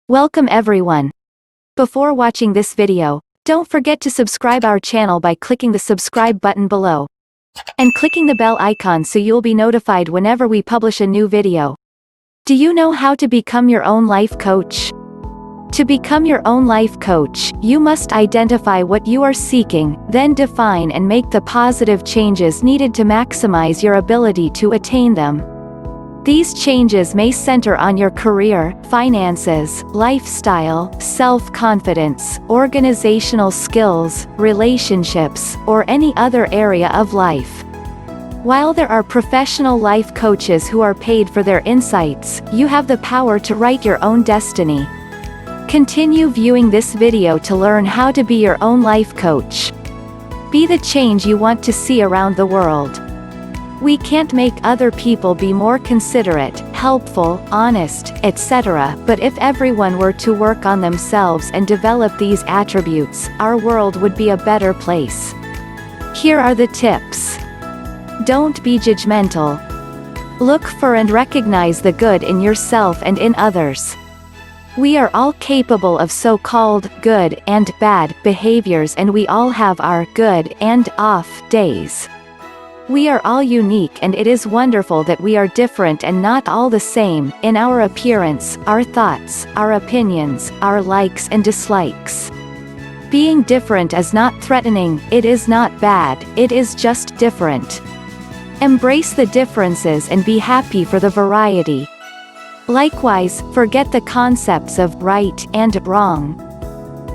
Welcome everyone. Before watching this video, don't forget to subscribe our channel by clicking the subscribe button below and clicking the bell icon so you'll be notified whenever we publish a new video. Do you know how to become your own life coach? To become your own life coach, you must identify what you are seeking, then define and make the positive changes needed to maximize your ability to attain them. These changes may center on your career, finances, lifestyle, self-confidence, organizational skills, relationships, or any other area of life. While there are professional life coaches who are paid for their insights, you have the power to write your own destiny. Continue viewing this video to learn how to be your own life coach. Be the change you want to see around the world. We can't make other people be more considerate, helpful, honest, etc., but if everyone were to work on themselves and develop these attributes, our world would be a better place. Here are the tips. Don't be judgmental. Look for and recognize the good in yourself and in others. We are all capable of so-called good and bad behaviors, and we all have our good and off days. We are all unique, and it is wonderful that we are different and not all the same, in our appearance, our thoughts, our opinions, our likes and dislikes. Being different is not threatening, it is not bad, it is just different. Embrace the differences and be happy for the variety. Likewise, forget the concepts of right and wrong.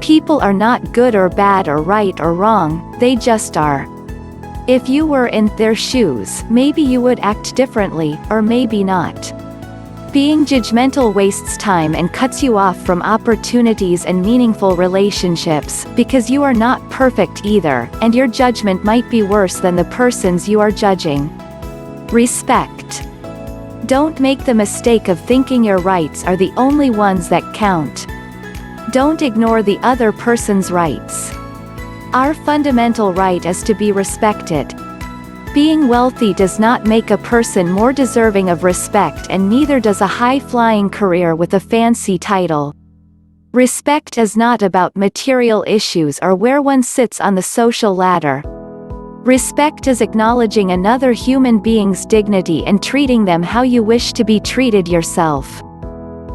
People are not good or bad or right or wrong, they just are. If you were in their shoes, maybe you would act differently, or maybe not. Being judgmental wastes time and cuts you off from opportunities and meaningful relationships, because you are not perfect either, and your judgment might be worse than the person's you are judging. Respect. Don't make the mistake of thinking your rights are the only ones that count. Don't ignore the other person's rights. Our fundamental right is to be respected. Being wealthy does not make a person more deserving of respect, and neither does a high-flying career with a fancy title. Respect is not about material issues or where one sits on the social ladder. Respect is acknowledging another human being's dignity and treating them how you wish to be treated yourself.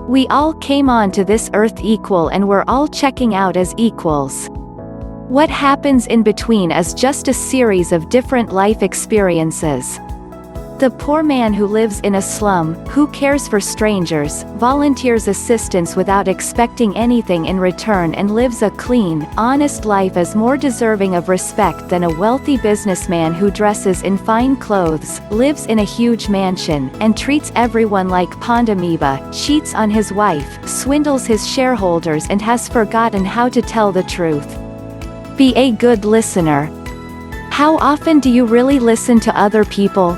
We all came onto this earth equal, and we're all checking out as equals. What happens in between is just a series of different life experiences. The poor man who lives in a slum, who cares for strangers, volunteers assistance without expecting anything in return, and lives a clean, honest life is more deserving of respect than a wealthy businessman who dresses in fine clothes, lives in a huge mansion, and treats everyone like pond amoeba, cheats on his wife, swindles his shareholders, and has forgotten how to tell the truth. Be a good listener. How often do you really listen to other people?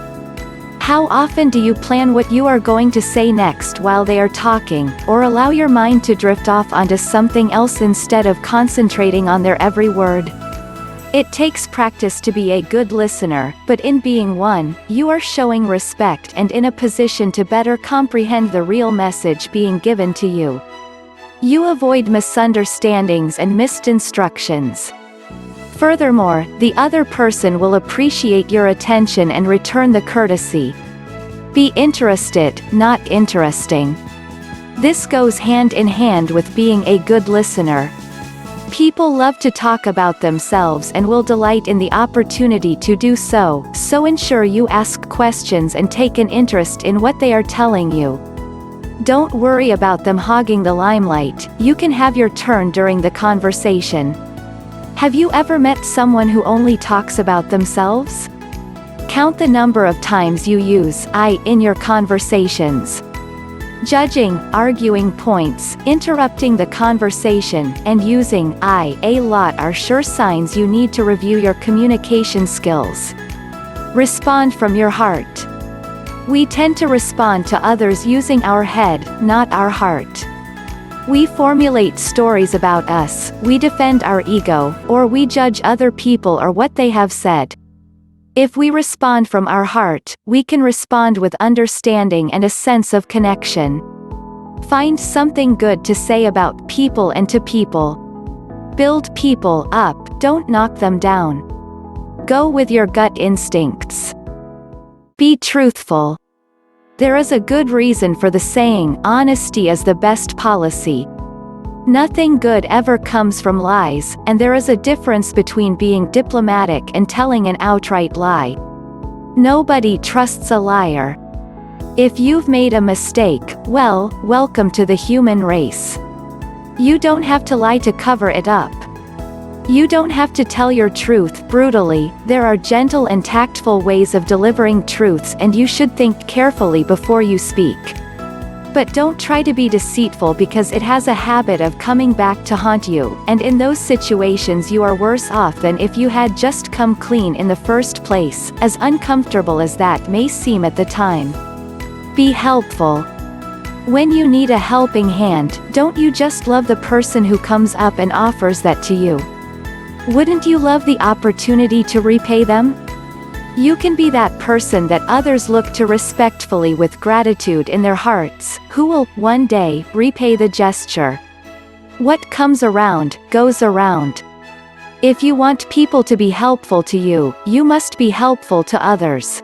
How often do you plan what you are going to say next while they are talking, or allow your mind to drift off onto something else instead of concentrating on their every word? It takes practice to be a good listener, but in being one, you are showing respect and in a position to better comprehend the real message being given to you. You avoid misunderstandings and missed instructions. Furthermore, the other person will appreciate your attention and return the courtesy. Be interested, not interesting. This goes hand in hand with being a good listener. People love to talk about themselves and will delight in the opportunity to do so, so ensure you ask questions and take an interest in what they are telling you. Don't worry about them hogging the limelight, you can have your turn during the conversation. Have you ever met someone who only talks about themselves? Count the number of times you use I in your conversations. Judging, arguing points, interrupting the conversation, and using I a lot are sure signs you need to review your communication skills. Respond from your heart. We tend to respond to others using our head, not our heart. We formulate stories about us, we defend our ego, or we judge other people or what they have said. If we respond from our heart, we can respond with understanding and a sense of connection. Find something good to say about people and to people. Build people up, don't knock them down. Go with your gut instincts. Be truthful. There is a good reason for the saying, honesty is the best policy. Nothing good ever comes from lies, and there is a difference between being diplomatic and telling an outright lie. Nobody trusts a liar. If you've made a mistake, well, welcome to the human race. You don't have to lie to cover it up. You don't have to tell your truth brutally. There are gentle and tactful ways of delivering truths, and you should think carefully before you speak. But don't try to be deceitful, because it has a habit of coming back to haunt you, and in those situations you are worse off than if you had just come clean in the first place, as uncomfortable as that may seem at the time. Be helpful. When you need a helping hand, don't you just love the person who comes up and offers that to you? Wouldn't you love the opportunity to repay them? You can be that person that others look to respectfully with gratitude in their hearts, who will, one day, repay the gesture. What comes around, goes around. If you want people to be helpful to you, you must be helpful to others.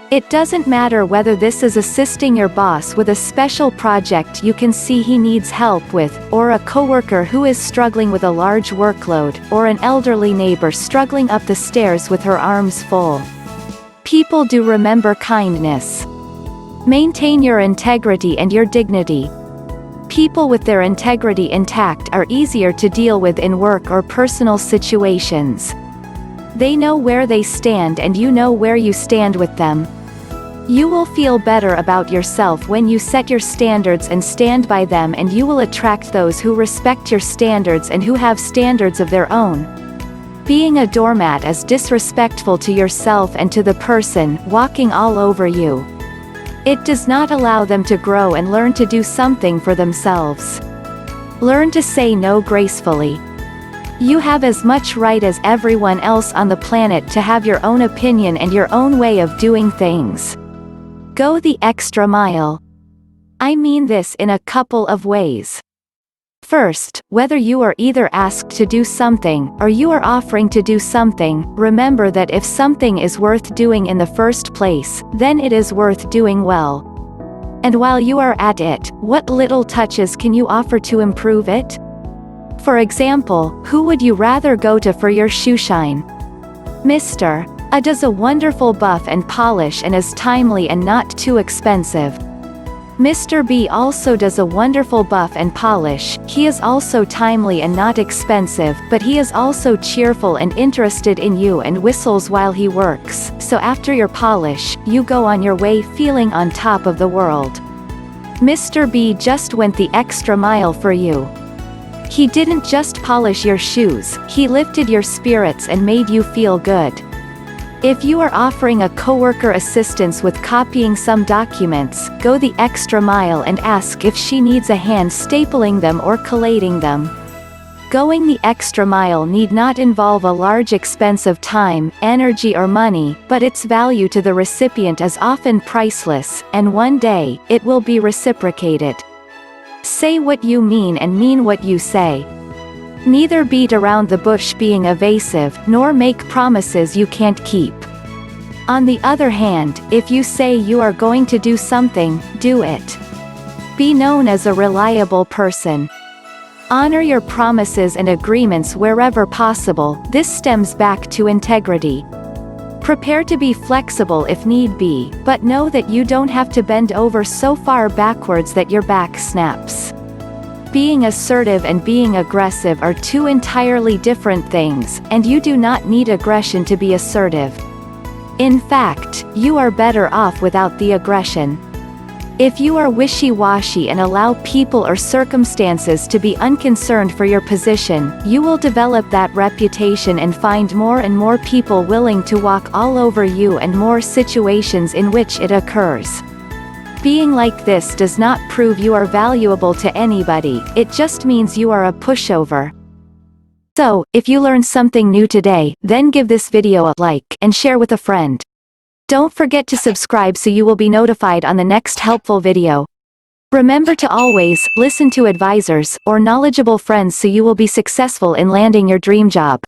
It doesn't matter whether this is assisting your boss with a special project you can see he needs help with, or a coworker who is struggling with a large workload, or an elderly neighbor struggling up the stairs with her arms full. People do remember kindness. Maintain your integrity and your dignity. People with their integrity intact are easier to deal with in work or personal situations. They know where they stand and you know where you stand with them. You will feel better about yourself when you set your standards and stand by them, and you will attract those who respect your standards and who have standards of their own. Being a doormat is disrespectful to yourself and to the person walking all over you. It does not allow them to grow and learn to do something for themselves. Learn to say no gracefully. You have as much right as everyone else on the planet to have your own opinion and your own way of doing things. Go the extra mile. I mean this in a couple of ways. First, whether you are either asked to do something, or you are offering to do something, remember that if something is worth doing in the first place, then it is worth doing well. And while you are at it, what little touches can you offer to improve it? For example, who would you rather go to for your shoe shine? Mr. A does a wonderful buff and polish and is timely and not too expensive. Mr. B also does a wonderful buff and polish. He is also timely and not expensive, but he is also cheerful and interested in you and whistles while he works, so after your polish, you go on your way feeling on top of the world. Mr. B just went the extra mile for you. He didn't just polish your shoes, he lifted your spirits and made you feel good. If you are offering a coworker assistance with copying some documents, go the extra mile and ask if she needs a hand stapling them or collating them. Going the extra mile need not involve a large expense of time, energy or money, but its value to the recipient is often priceless, and one day, it will be reciprocated. Say what you mean and mean what you say. Neither beat around the bush being evasive, nor make promises you can't keep. On the other hand, if you say you are going to do something, do it. Be known as a reliable person. Honor your promises and agreements wherever possible. This stems back to integrity. Prepare to be flexible if need be, but know that you don't have to bend over so far backwards that your back snaps. Being assertive and being aggressive are two entirely different things, and you do not need aggression to be assertive. In fact, you are better off without the aggression. If you are wishy-washy and allow people or circumstances to be unconcerned for your position, you will develop that reputation and find more and more people willing to walk all over you and more situations in which it occurs. Being like this does not prove you are valuable to anybody, it just means you are a pushover. So, if you learned something new today, then give this video a like, and share with a friend. Don't forget to subscribe so you will be notified on the next helpful video. Remember to always listen to advisors or knowledgeable friends so you will be successful in landing your dream job.